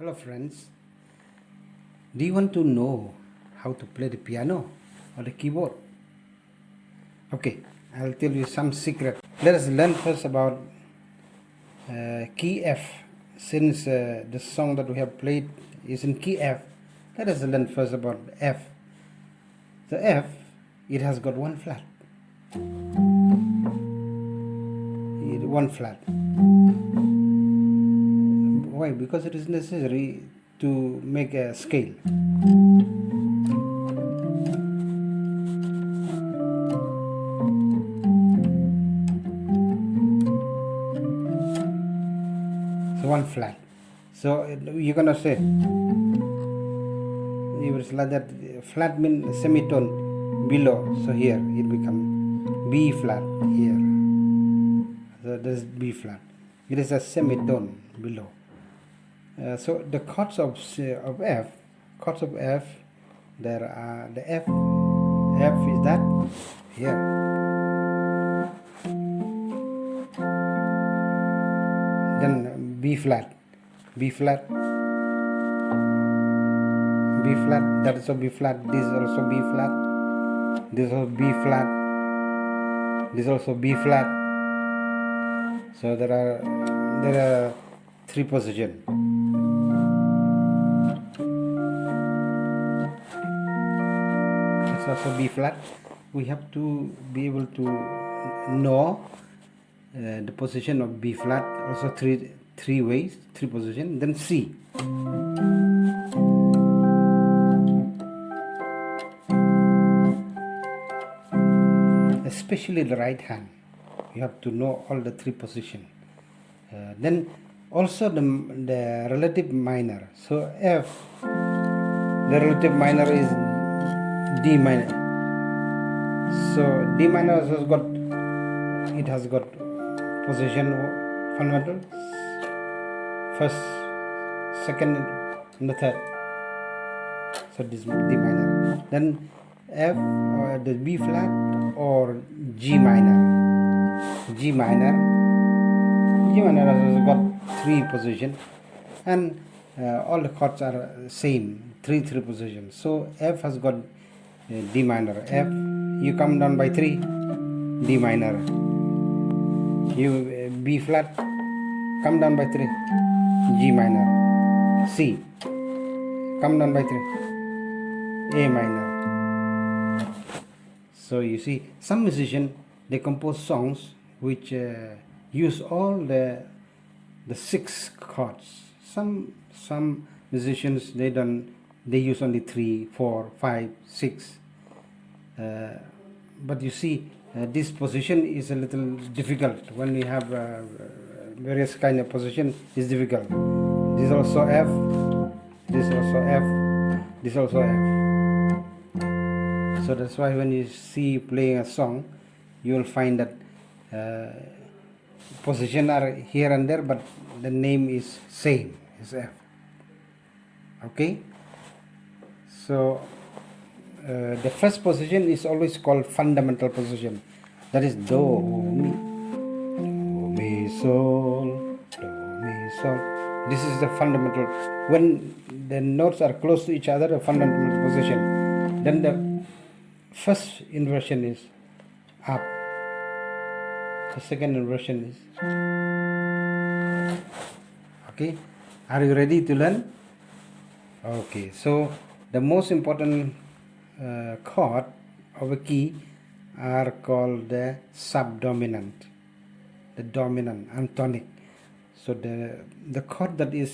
Hello friends, do you want to know how to play the piano or the keyboard? Okay, I'll tell you some secret. Let us learn first about key F. Since the song that we have played is in key F, let us learn first about F. The F, it has got one flat. One flat. Why? Because it is necessary to make a scale. So one flat. So you're gonna say, if it's like that, flat means semitone below. So here it becomes B flat here. So this is B flat. It is a semitone below. So the chords of F, there are the F is that here. Then B flat, that is also B flat, this is also B flat, this is also B flat, this is also B flat. So there are three positions. It's also B flat. We have to be able to know the position of B flat, also three ways, three positions. Then C. Especially the right hand, you have to know all the three positions. Then also the relative minor. So F, the relative minor is D minor. So D minor has got position fundamental, first, second, and the third. So this is D minor. Then F, the B flat or G minor. G minor has got three positions, and all the chords are same, three positions. So F has got D minor. F, you come down by 3, D minor. You B flat, come down by 3, G minor. C, come down by 3, A minor. So you see, some musicians, they compose songs which use all the 6 chords. Some musicians, they use only 3, 4, 5, 6. But you see, this position is a little difficult. When we have various kind of position, is difficult. This is also F, this is also F, this is also F. So that's why when you see playing a song, you will find that position are here and there, but the name is same, is F. Okay. So the first position is always called fundamental position. That is do, mi, sol, do, mi, sol. This is the fundamental. When the notes are close to each other, the fundamental position. Then the first inversion is up. The second inversion is. Okay. Are you ready to learn? Okay. So the most important chord of a key are called the subdominant, the dominant and tonic. So the chord that is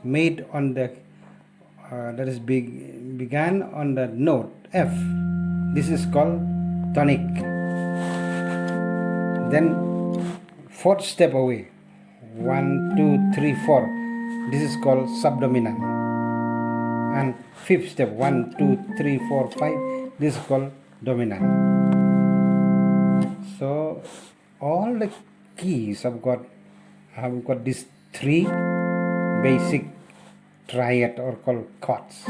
made on the that is began on the note F, this is called tonic. Then fourth step away, 1, 2, 3, 4, this is called subdominant. And fifth step, 1, 2, 3, 4, 5, this is called dominant. So all the keys have got these three basic triad or called chords.